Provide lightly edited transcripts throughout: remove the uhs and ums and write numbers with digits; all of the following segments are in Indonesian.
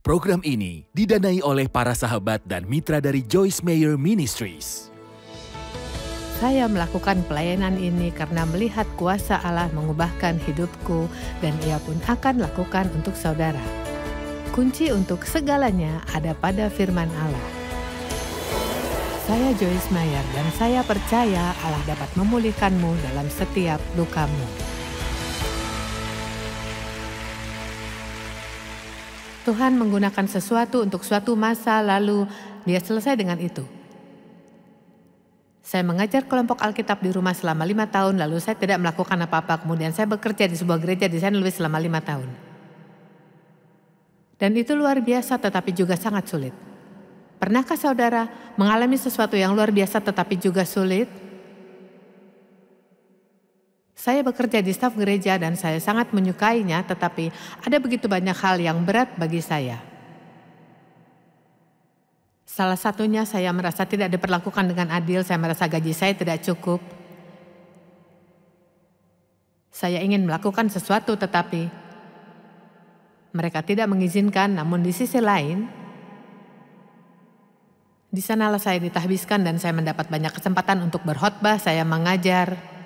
Program ini didanai oleh para sahabat dan mitra dari Joyce Meyer Ministries. Saya melakukan pelayanan ini karena melihat kuasa Allah mengubahkan hidupku dan Ia pun akan lakukan untuk saudara. Kunci untuk segalanya ada pada firman Allah. Saya Joyce Meyer dan saya percaya Allah dapat memulihkanmu dalam setiap lukamu. Tuhan menggunakan sesuatu untuk suatu masa lalu Dia selesai dengan itu. Saya mengajar kelompok Alkitab di rumah selama 5 tahun, lalu saya tidak melakukan apa-apa. Kemudian saya bekerja di sebuah gereja di St. Louis selama 5 tahun. Dan itu luar biasa tetapi juga sangat sulit. Pernahkah saudara mengalami sesuatu yang luar biasa tetapi juga sulit? Saya bekerja di staf gereja dan saya sangat menyukainya, tetapi ada begitu banyak hal yang berat bagi saya. Salah satunya saya merasa tidak diperlakukan dengan adil, saya merasa gaji saya tidak cukup. Saya ingin melakukan sesuatu tetapi mereka tidak mengizinkan, namun di sisi lain, di sanalah saya ditahbiskan dan saya mendapat banyak kesempatan untuk berkhotbah, saya mengajar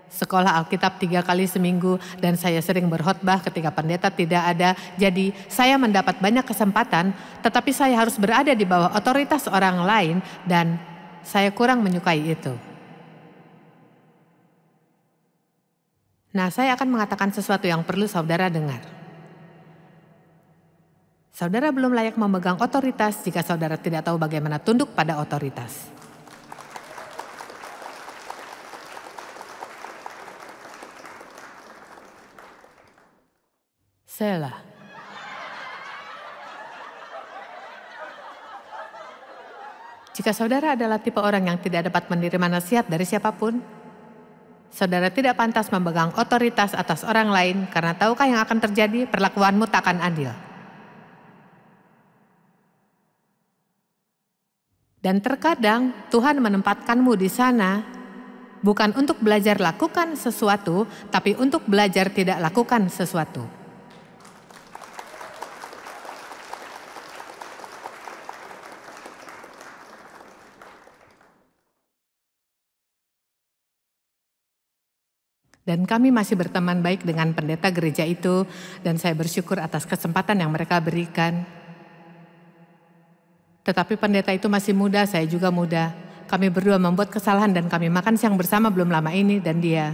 sekolah Alkitab 3 kali seminggu dan saya sering berkhotbah ketika pendeta tidak ada. Jadi saya mendapat banyak kesempatan tetapi saya harus berada di bawah otoritas orang lain dan saya kurang menyukai itu. Nah, saya akan mengatakan sesuatu yang perlu saudara dengar. Saudara belum layak memegang otoritas jika saudara tidak tahu bagaimana tunduk pada otoritas. Selah. Jika saudara adalah tipe orang yang tidak dapat menerima nasihat dari siapapun, saudara tidak pantas memegang otoritas atas orang lain karena tahukah yang akan terjadi? Perlakuanmu tak akan adil. Dan terkadang Tuhan menempatkanmu di sana bukan untuk belajar lakukan sesuatu, tapi untuk belajar tidak lakukan sesuatu. Dan kami masih berteman baik dengan pendeta gereja itu dan saya bersyukur atas kesempatan yang mereka berikan. Tetapi pendeta itu masih muda, saya juga muda. Kami berdua membuat kesalahan dan kami makan siang bersama belum lama ini dan dia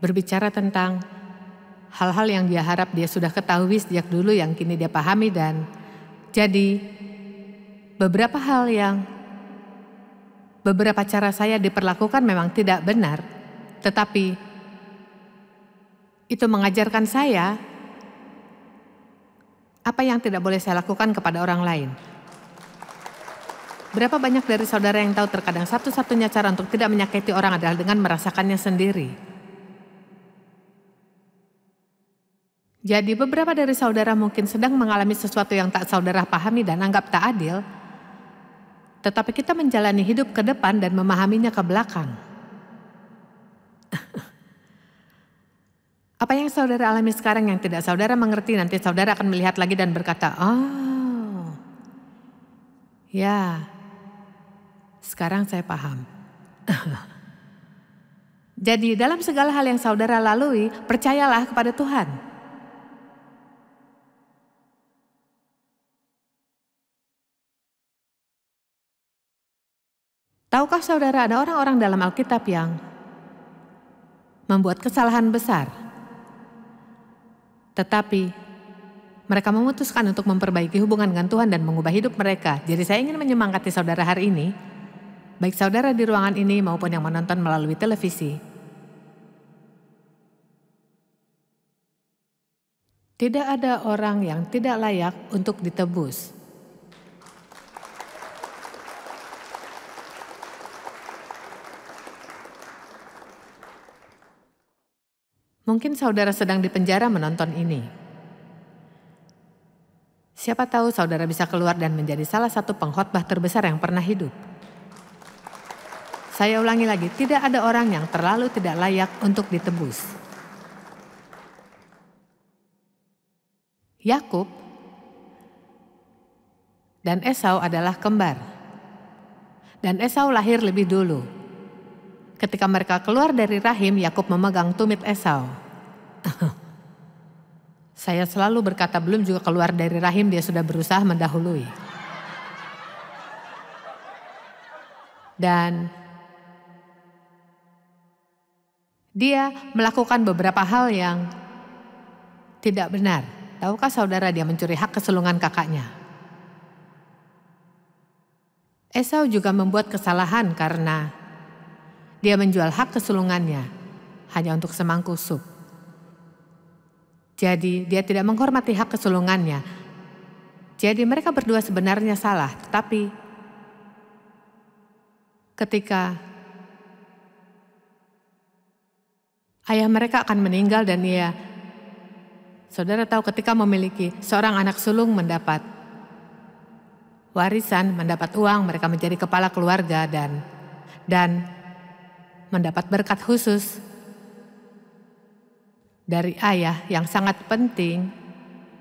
berbicara tentang hal-hal yang dia harap dia sudah ketahui sejak dulu yang kini dia pahami dan jadi beberapa cara saya diperlakukan memang tidak benar. Tetapi itu mengajarkan saya apa yang tidak boleh saya lakukan kepada orang lain. Berapa banyak dari saudara yang tahu terkadang satu-satunya cara untuk tidak menyakiti orang adalah dengan merasakannya sendiri. Jadi beberapa dari saudara mungkin sedang mengalami sesuatu yang tak saudara pahami dan anggap tak adil, tetapi kita menjalani hidup ke depan dan memahaminya ke belakang. Apa yang saudara alami sekarang yang tidak saudara mengerti, nanti saudara akan melihat lagi dan berkata, oh, ya, sekarang saya paham. Jadi dalam segala hal yang saudara lalui, percayalah kepada Tuhan. Tahukah saudara ada orang-orang dalam Alkitab yang membuat kesalahan besar, tetapi mereka memutuskan untuk memperbaiki hubungan dengan Tuhan dan mengubah hidup mereka. Jadi saya ingin menyemangati saudara hari ini, baik saudara di ruangan ini maupun yang menonton melalui televisi. Tidak ada orang yang tidak layak untuk ditebus. Mungkin saudara sedang dipenjara menonton ini. Siapa tahu saudara bisa keluar dan menjadi salah satu pengkhotbah terbesar yang pernah hidup. Saya ulangi lagi, tidak ada orang yang terlalu tidak layak untuk ditebus. Yakub dan Esau adalah kembar. Dan Esau lahir lebih dulu. Ketika mereka keluar dari rahim, Yakub memegang tumit Esau. Saya selalu berkata belum juga keluar dari rahim dia sudah berusaha mendahului. Dan dia melakukan beberapa hal yang tidak benar. Tahukah saudara dia mencuri hak kesulungan kakaknya? Esau juga membuat kesalahan karena dia menjual hak kesulungannya hanya untuk semangkuk sup. Jadi dia tidak menghormati hak kesulungannya. Jadi mereka berdua sebenarnya salah, tetapi ketika ayah mereka akan meninggal dan saudara tahu ketika memiliki seorang anak sulung mendapat warisan, mendapat uang, mereka menjadi kepala keluarga dan mendapat berkat khusus dari ayah yang sangat penting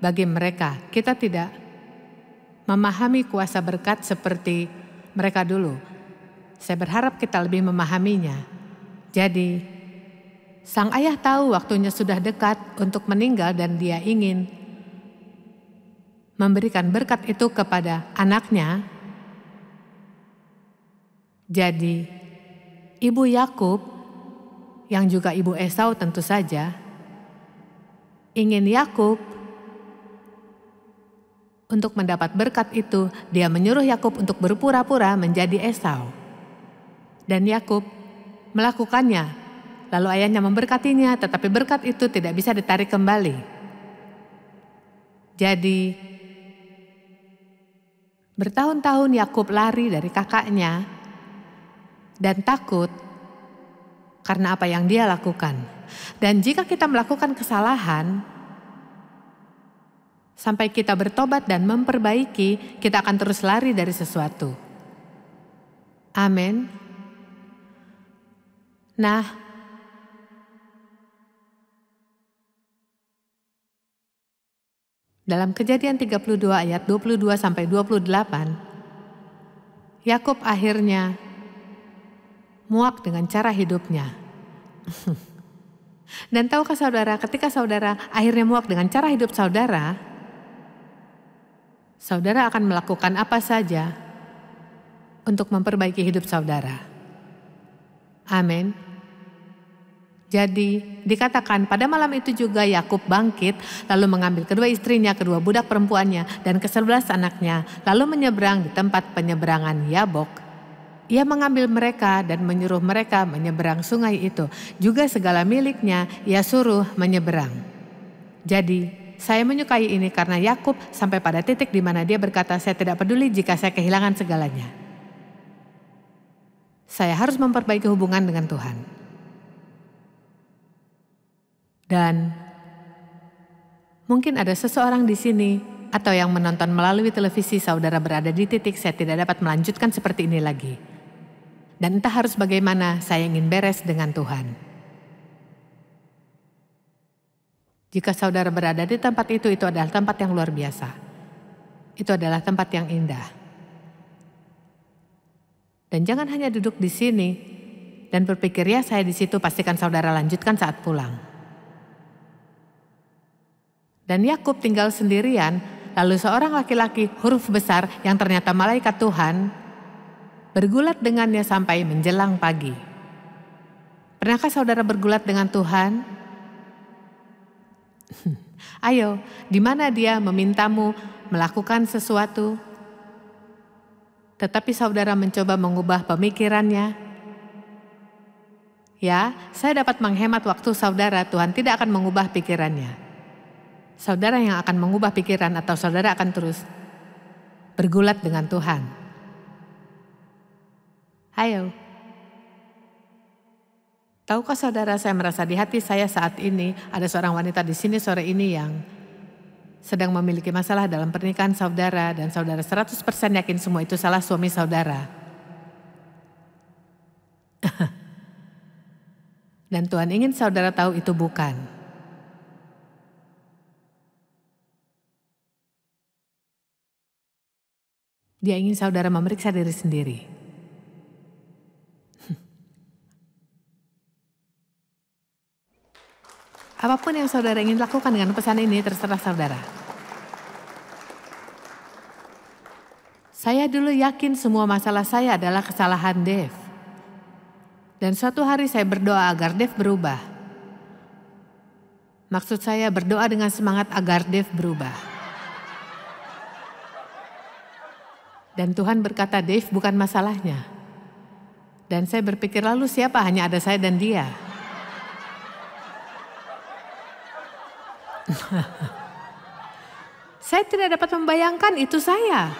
bagi mereka. Kita tidak memahami kuasa berkat seperti mereka dulu. Saya berharap kita lebih memahaminya. Jadi, sang ayah tahu waktunya sudah dekat untuk meninggal dan dia ingin memberikan berkat itu kepada anaknya. Jadi, ibu Yakub yang juga ibu Esau tentu saja ingin Yakub untuk mendapat berkat itu. Dia menyuruh Yakub untuk berpura-pura menjadi Esau. Dan Yakub melakukannya. Lalu ayahnya memberkatinya, tetapi berkat itu tidak bisa ditarik kembali. Jadi, bertahun-tahun Yakub lari dari kakaknya dan takut karena apa yang dia lakukan. Dan jika kita melakukan kesalahan, sampai kita bertobat dan memperbaiki, kita akan terus lari dari sesuatu. Amin. Nah, dalam Kejadian 32 ayat 22-28, Yakub akhirnya muak dengan cara hidupnya. Dan tahukah saudara, ketika saudara akhirnya muak dengan cara hidup saudara, saudara akan melakukan apa saja untuk memperbaiki hidup saudara. Amin. Jadi dikatakan pada malam itu juga Yakub bangkit, lalu mengambil kedua istrinya, kedua budak perempuannya, dan ke-11 anaknya, lalu menyeberang di tempat penyeberangan Yabok. Ia mengambil mereka dan menyuruh mereka menyeberang sungai itu. Juga segala miliknya ia suruh menyeberang. Jadi saya menyukai ini karena Yakub sampai pada titik di mana dia berkata, saya tidak peduli jika saya kehilangan segalanya. Saya harus memperbaiki hubungan dengan Tuhan. Dan mungkin ada seseorang di sini atau yang menonton melalui televisi, saudara berada di titik saya tidak dapat melanjutkan seperti ini lagi. Dan entah harus bagaimana, saya ingin beres dengan Tuhan. Jika saudara berada di tempat itu adalah tempat yang luar biasa. Itu adalah tempat yang indah. Dan jangan hanya duduk di sini dan berpikir, ya saya di situ, pastikan saudara lanjutkan saat pulang. Dan Yakub tinggal sendirian, lalu seorang laki-laki huruf besar yang ternyata malaikat Tuhan bergulat dengannya sampai menjelang pagi. Pernahkah saudara bergulat dengan Tuhan? Ayo, di mana dia memintamu melakukan sesuatu, tetapi saudara mencoba mengubah pemikirannya? Ya, saya dapat menghemat waktu saudara, Tuhan tidak akan mengubah pikirannya. Saudara yang akan mengubah pikiran atau saudara akan terus bergulat dengan Tuhan. Ayo. Tahukah saudara, saya merasa di hati saya saat ini ada seorang wanita di sini sore ini yang sedang memiliki masalah dalam pernikahan saudara dan saudara 100% yakin semua itu salah suami saudara. Dan Tuhan ingin saudara tahu itu bukan. Dia ingin saudara memeriksa diri sendiri. Apapun yang saudara ingin lakukan dengan pesan ini terserah saudara. Saya dulu yakin semua masalah saya adalah kesalahan Dave. Dan suatu hari saya berdoa agar Dave berubah. Maksud saya berdoa dengan semangat agar Dave berubah. Dan Tuhan berkata, Dave bukan masalahnya. Dan saya berpikir lalu siapa, hanya ada saya dan dia. Saya tidak dapat membayangkan itu saya.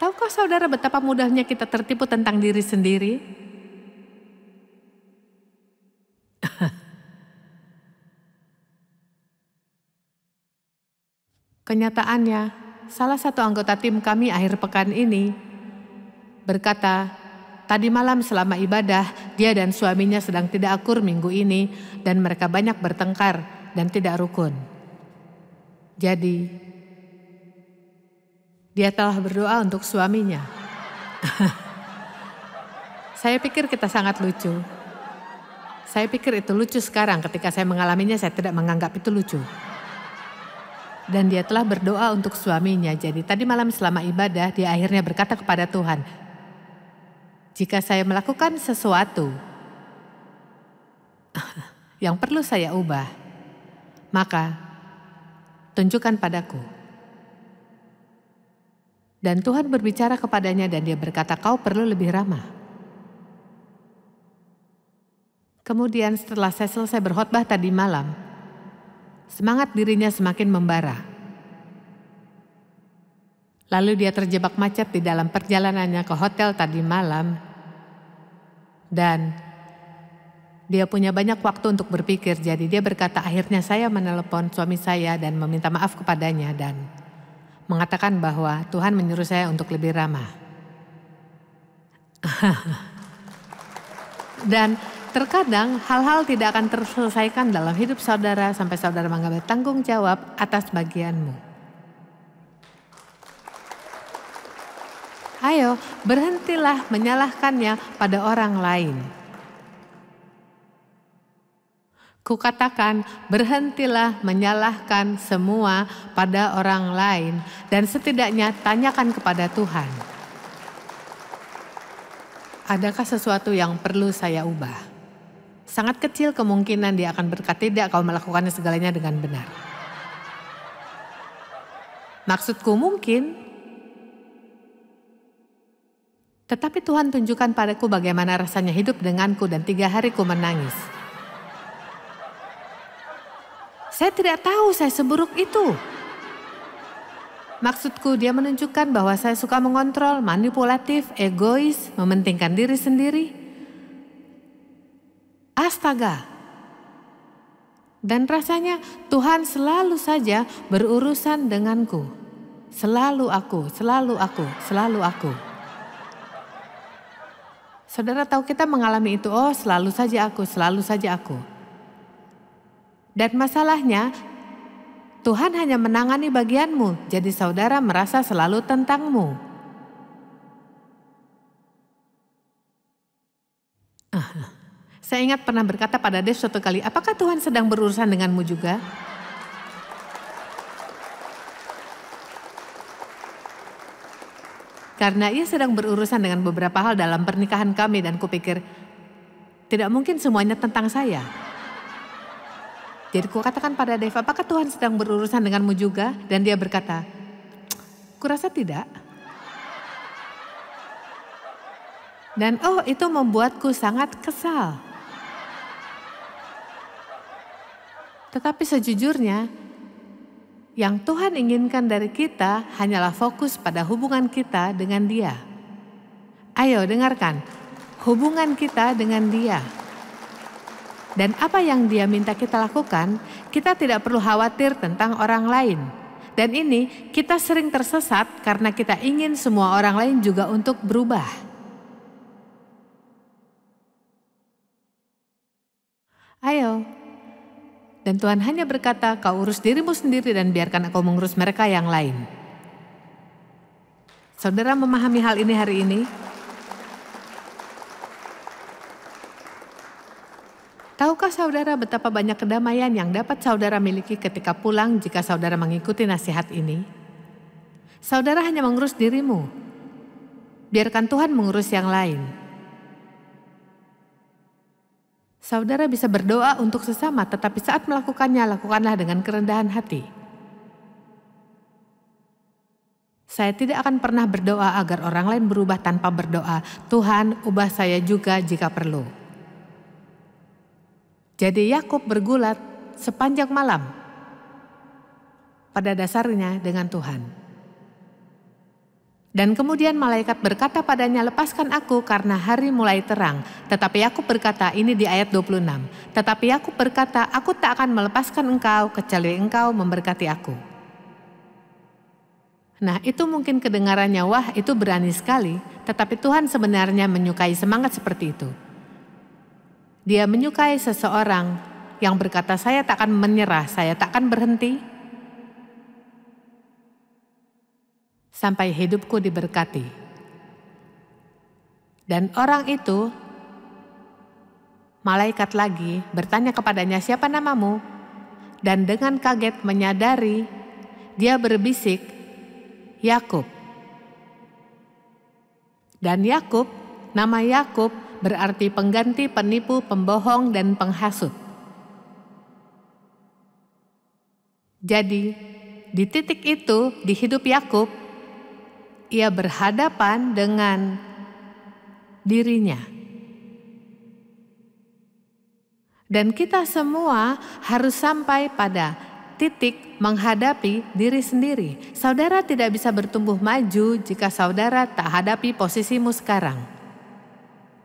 Tahukah saudara betapa mudahnya kita tertipu tentang diri sendiri? Kenyataannya, salah satu anggota tim kami akhir pekan ini berkata, tadi malam selama ibadah, dia dan suaminya sedang tidak akur minggu ini dan mereka banyak bertengkar dan tidak rukun. Jadi, dia telah berdoa untuk suaminya. Saya pikir kita sangat lucu. Saya pikir itu lucu sekarang, ketika saya mengalaminya saya tidak menganggap itu lucu. Dan dia telah berdoa untuk suaminya, jadi tadi malam selama ibadah dia akhirnya berkata kepada Tuhan, jika saya melakukan sesuatu yang perlu saya ubah, maka tunjukkan padaku. Dan Tuhan berbicara kepadanya dan dia berkata, kau perlu lebih ramah. Kemudian setelah saya selesai berkhotbah tadi malam, semangat dirinya semakin membara. Lalu dia terjebak macet di dalam perjalanannya ke hotel tadi malam. Dan dia punya banyak waktu untuk berpikir, jadi dia berkata, akhirnya saya menelepon suami saya dan meminta maaf kepadanya dan mengatakan bahwa Tuhan menyuruh saya untuk lebih ramah. Dan terkadang hal-hal tidak akan terselesaikan dalam hidup saudara sampai saudara mengambil tanggung jawab atas bagianmu. Ayo, berhentilah menyalahkannya pada orang lain. Kukatakan, berhentilah menyalahkan semua pada orang lain dan setidaknya tanyakan kepada Tuhan. Adakah sesuatu yang perlu saya ubah? Sangat kecil kemungkinan dia akan berkata, tidak, kau melakukannya segalanya dengan benar. Maksudku mungkin, tetapi Tuhan tunjukkan padaku bagaimana rasanya hidup denganku dan 3 hari ku menangis. Saya tidak tahu saya seburuk itu. Maksudku dia menunjukkan bahwa saya suka mengontrol, manipulatif, egois, mementingkan diri sendiri. Astaga. Dan rasanya Tuhan selalu saja berurusan denganku. Selalu aku, selalu aku, selalu aku. Saudara tahu kita mengalami itu, oh selalu saja aku, selalu saja aku. Dan masalahnya, Tuhan hanya menangani bagianmu, jadi saudara merasa selalu tentangmu. Saya ingat pernah berkata pada Dave suatu kali, apakah Tuhan sedang berurusan denganmu juga? Karena ia sedang berurusan dengan beberapa hal dalam pernikahan kami dan kupikir, tidak mungkin semuanya tentang saya. Jadi kukatakan pada Dave, apakah Tuhan sedang berurusan denganmu juga? Dan dia berkata, kurasa tidak. Dan itu membuatku sangat kesal. Tetapi sejujurnya, yang Tuhan inginkan dari kita hanyalah fokus pada hubungan kita dengan Dia. Ayo dengarkan, hubungan kita dengan Dia. Dan apa yang Dia minta kita lakukan, kita tidak perlu khawatir tentang orang lain. Dan ini kita sering tersesat karena kita ingin semua orang lain juga untuk berubah. Ayo. Dan Tuhan hanya berkata, kau urus dirimu sendiri dan biarkan aku mengurus mereka yang lain. Saudara memahami hal ini hari ini? Tahukah saudara betapa banyak kedamaian yang dapat saudara miliki ketika pulang jika saudara mengikuti nasihat ini? Saudara hanya mengurus dirimu. Biarkan Tuhan mengurus yang lain. Saudara bisa berdoa untuk sesama, tetapi saat melakukannya, lakukanlah dengan kerendahan hati. Saya tidak akan pernah berdoa agar orang lain berubah tanpa berdoa, Tuhan, ubah saya juga jika perlu. Jadi Yakub bergulat sepanjang malam, pada dasarnya dengan Tuhan. Dan kemudian malaikat berkata padanya, lepaskan aku karena hari mulai terang. Tetapi Yakub berkata, ini di ayat 26. Tetapi Yakub berkata, aku tak akan melepaskan engkau kecuali engkau memberkati aku. Nah, itu mungkin kedengarannya, wah itu berani sekali. Tetapi Tuhan sebenarnya menyukai semangat seperti itu. Dia menyukai seseorang yang berkata, saya tak akan menyerah, saya tak akan berhenti sampai hidupku diberkati. Dan orang itu, malaikat lagi bertanya kepadanya, siapa namamu? Dan dengan kaget menyadari, dia berbisik, Yakub. Dan Yakub, nama Yakub berarti pengganti, penipu, pembohong, dan penghasut. Jadi, di titik itu, di hidup Yakub, ia berhadapan dengan dirinya. Dan kita semua harus sampai pada titik menghadapi diri sendiri. Saudara tidak bisa bertumbuh maju jika saudara tak hadapi posisimu sekarang.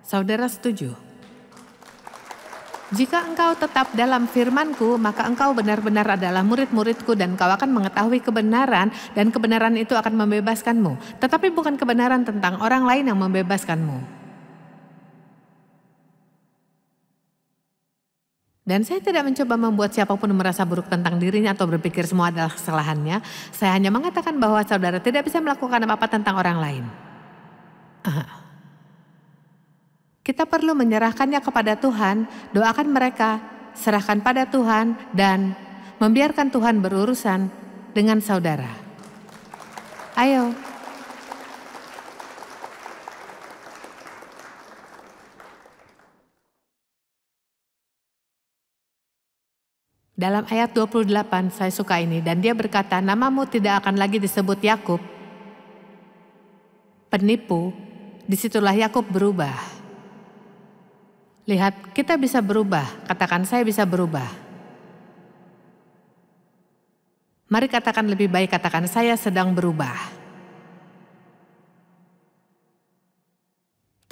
Saudara setuju? Jika engkau tetap dalam firman-Ku, maka engkau benar-benar adalah murid-murid-Ku dan kau akan mengetahui kebenaran dan kebenaran itu akan membebaskanmu. Tetapi bukan kebenaran tentang orang lain yang membebaskanmu. Dan saya tidak mencoba membuat siapapun merasa buruk tentang dirinya atau berpikir semua adalah kesalahannya. Saya hanya mengatakan bahwa saudara tidak bisa melakukan apa-apa tentang orang lain. Kita perlu menyerahkannya kepada Tuhan, doakan mereka, serahkan pada Tuhan, dan membiarkan Tuhan berurusan dengan saudara. Ayo. Dalam ayat 28 saya suka ini, dan dia berkata, namamu tidak akan lagi disebut Yakub, penipu. Disitulah Yakub berubah. Lihat, kita bisa berubah. Katakan, saya bisa berubah. Mari katakan lebih baik, katakan, saya sedang berubah.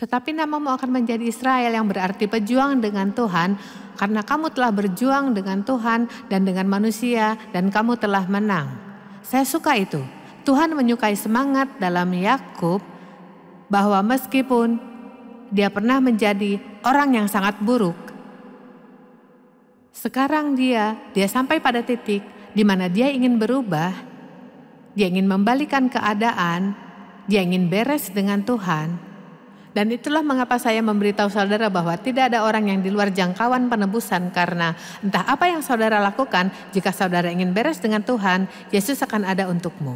Tetapi namamu akan menjadi Israel, yang berarti pejuang dengan Tuhan, karena kamu telah berjuang dengan Tuhan dan dengan manusia, dan kamu telah menang. Saya suka itu. Tuhan menyukai semangat dalam Yakub, bahwa meskipun dia pernah menjadi orang yang sangat buruk, sekarang dia sampai pada titik di mana dia ingin berubah, dia ingin membalikan keadaan, dia ingin beres dengan Tuhan. Dan itulah mengapa saya memberitahu saudara bahwa tidak ada orang yang di luar jangkauan penebusan, karena entah apa yang saudara lakukan, jika saudara ingin beres dengan Tuhan, Yesus akan ada untukmu.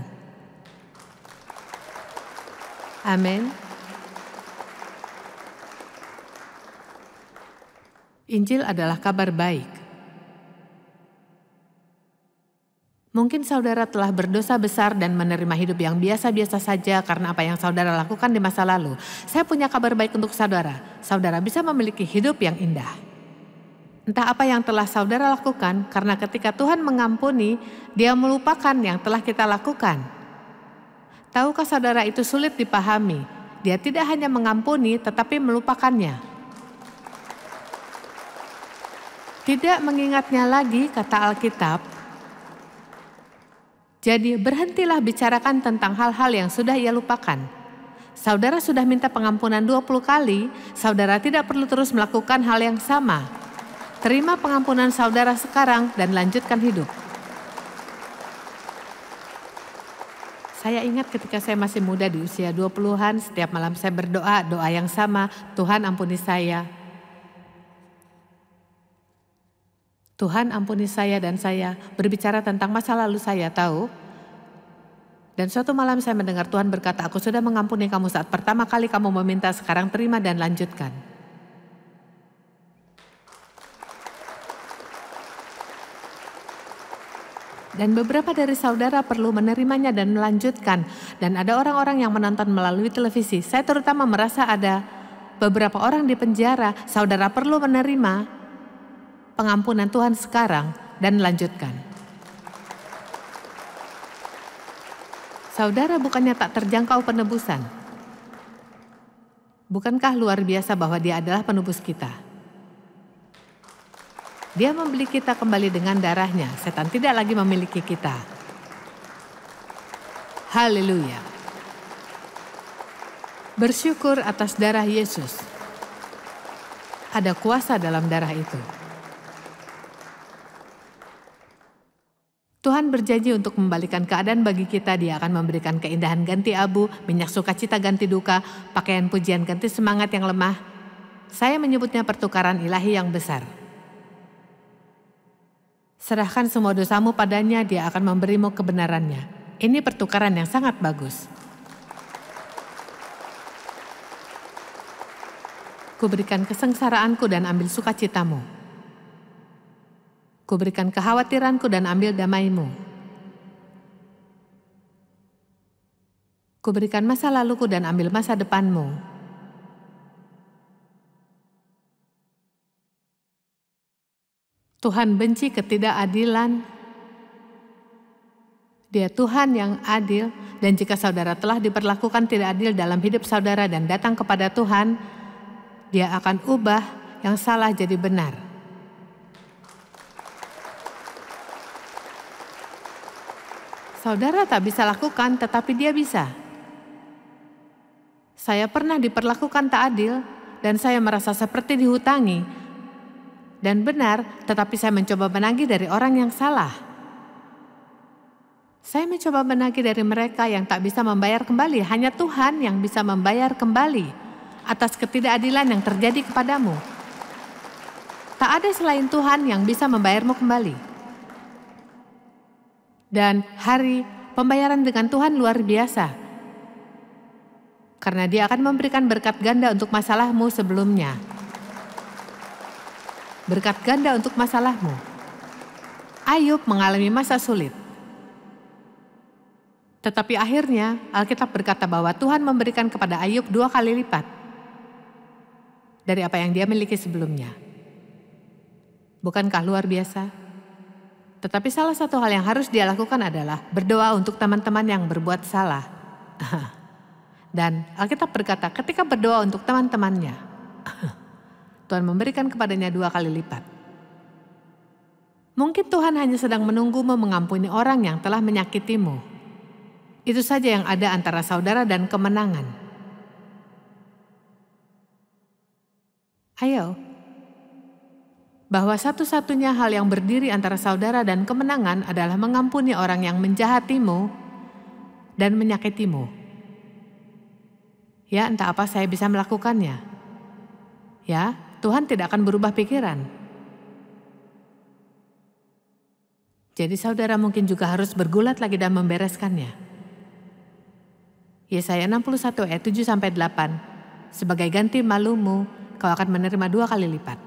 Amin. Injil adalah kabar baik. Mungkin saudara telah berdosa besar dan menerima hidup yang biasa-biasa saja karena apa yang saudara lakukan di masa lalu. Saya punya kabar baik untuk saudara. Saudara bisa memiliki hidup yang indah. Entah apa yang telah saudara lakukan, karena ketika Tuhan mengampuni, Dia melupakan yang telah kita lakukan. Tahukah saudara, itu sulit dipahami. Dia tidak hanya mengampuni, tetapi melupakannya. Tidak mengingatnya lagi, kata Alkitab. Jadi berhentilah bicarakan tentang hal-hal yang sudah ia lupakan. Saudara sudah minta pengampunan 20 kali, saudara tidak perlu terus melakukan hal yang sama. Terima pengampunan saudara sekarang dan lanjutkan hidup. Saya ingat ketika saya masih muda di usia 20-an, setiap malam saya berdoa, doa yang sama, Tuhan ampuni saya. Tuhan ampuni saya dan saya berbicara tentang masa lalu saya tahu. Dan suatu malam saya mendengar Tuhan berkata, aku sudah mengampuni kamu saat pertama kali kamu meminta, sekarang terima dan lanjutkan. Dan beberapa dari saudara perlu menerimanya dan melanjutkan. Dan ada orang-orang yang menonton melalui televisi. Saya terutama merasa ada beberapa orang di penjara. Saudara perlu menerima pengampunan Tuhan sekarang dan lanjutkan. Saudara bukannya tak terjangkau penebusan. Bukankah luar biasa bahwa Dia adalah penebus kita? Dia membeli kita kembali dengan darahnya. Setan tidak lagi memiliki kita. Haleluya. Bersyukur atas darah Yesus. Ada kuasa dalam darah itu. Tuhan berjanji untuk membalikan keadaan bagi kita. Dia akan memberikan keindahan ganti abu, minyak sukacita ganti duka, pakaian pujian ganti semangat yang lemah. Saya menyebutnya pertukaran ilahi yang besar. Serahkan semua dosamu padanya, Dia akan memberimu kebenarannya. Ini pertukaran yang sangat bagus. Kuberikan kesengsaraanku dan ambil sukacitamu. Kuberikan kekhawatiranku dan ambil damaimu. Kuberikan masa laluku dan ambil masa depanmu. Tuhan benci ketidakadilan. Dia Tuhan yang adil, dan jika saudara telah diperlakukan tidak adil dalam hidup saudara dan datang kepada Tuhan, Dia akan ubah yang salah jadi benar. Saudara tak bisa lakukan, tetapi Dia bisa. Saya pernah diperlakukan tak adil, dan saya merasa seperti dihutangi. Dan benar, tetapi saya mencoba menagih dari orang yang salah. Saya mencoba menagih dari mereka yang tak bisa membayar kembali. Hanya Tuhan yang bisa membayar kembali atas ketidakadilan yang terjadi kepadamu. Tak ada selain Tuhan yang bisa membayarmu kembali. Dan hari pembayaran dengan Tuhan luar biasa. Karena Dia akan memberikan berkat ganda untuk masalahmu sebelumnya. Berkat ganda untuk masalahmu. Ayub mengalami masa sulit. Tetapi akhirnya Alkitab berkata bahwa Tuhan memberikan kepada Ayub 2 kali lipat dari apa yang dia miliki sebelumnya. Bukankah luar biasa? Tetapi salah satu hal yang harus dia lakukan adalah berdoa untuk teman-teman yang berbuat salah. Dan Alkitab berkata ketika berdoa untuk teman-temannya, Tuhan memberikan kepadanya 2 kali lipat. Mungkin Tuhan hanya sedang menunggumu mengampuni orang yang telah menyakitimu. Itu saja yang ada antara saudara dan kemenangan. Ayo. Bahwa satu-satunya hal yang berdiri antara saudara dan kemenangan adalah mengampuni orang yang menjahatimu dan menyakitimu. Ya, entah apa saya bisa melakukannya. Ya, Tuhan tidak akan berubah pikiran. Jadi saudara mungkin juga harus bergulat lagi dan membereskannya. Yesaya 61 ayat 7-8. Sebagai ganti malumu, kau akan menerima 2 kali lipat.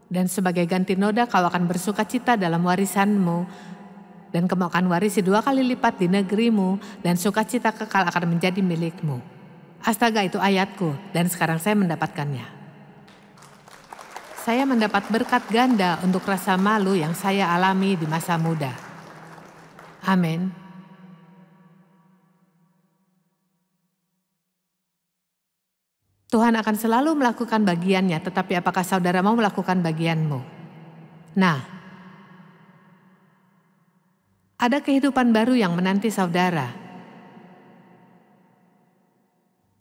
Dan sebagai ganti noda, kau akan bersukacita dalam warisanmu. Dan kamu akan warisi 2 kali lipat di negerimu, dan sukacita kekal akan menjadi milikmu. Astaga, itu ayatku, dan sekarang saya mendapatkannya. Saya mendapat berkat ganda untuk rasa malu yang saya alami di masa muda. Amin. Tuhan akan selalu melakukan bagiannya, tetapi apakah saudara mau melakukan bagianmu? Nah, ada kehidupan baru yang menanti saudara.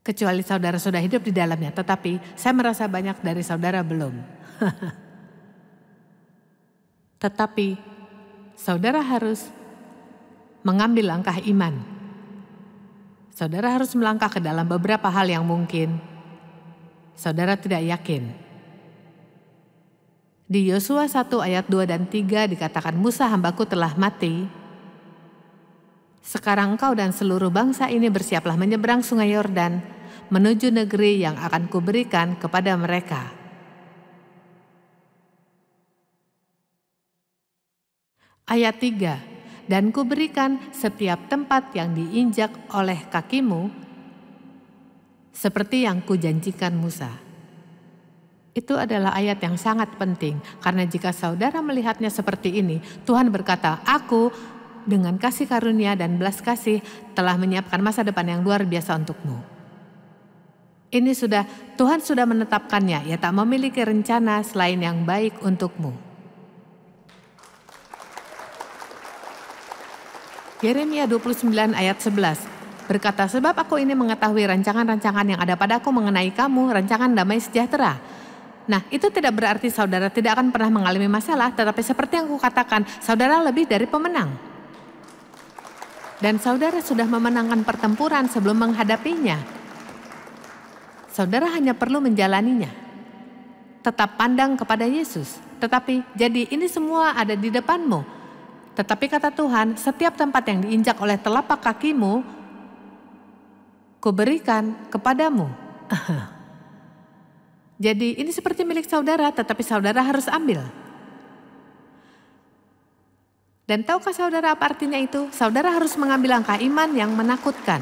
Kecuali saudara sudah hidup di dalamnya, tetapi saya merasa banyak dari saudara belum. Tetapi saudara harus mengambil langkah iman. Saudara harus melangkah ke dalam beberapa hal yang mungkin saudara tidak yakin. Di Yosua 1 ayat 2 dan 3 dikatakan Musa hambaku telah mati. Sekarang engkau dan seluruh bangsa ini bersiaplah menyeberang sungai Yordan menuju negeri yang akan kuberikan kepada mereka. Ayat 3. Dan kuberikan setiap tempat yang diinjak oleh kakimu seperti yang kujanjikan Musa. Itu adalah ayat yang sangat penting karena jika saudara melihatnya seperti ini, Tuhan berkata, aku dengan kasih karunia dan belas kasih telah menyiapkan masa depan yang luar biasa untukmu. Ini Tuhan sudah menetapkannya, ia tak memiliki rencana selain yang baik untukmu. Yeremia 29 ayat 11 berkata, sebab aku ini mengetahui rancangan-rancangan yang ada padaku mengenai kamu, rancangan damai sejahtera. Nah, itu tidak berarti saudara tidak akan pernah mengalami masalah, tetapi seperti yang kukatakan, saudara lebih dari pemenang. Dan saudara sudah memenangkan pertempuran sebelum menghadapinya. Saudara hanya perlu menjalaninya. Tetap pandang kepada Yesus. Tetapi, jadi ini semua ada di depanmu. Tetapi kata Tuhan, setiap tempat yang diinjak oleh telapak kakimu, kuberikan kepadamu. Jadi ini seperti milik saudara, tetapi saudara harus ambil. Dan tahukah saudara apa artinya itu? Saudara harus mengambil langkah iman yang menakutkan.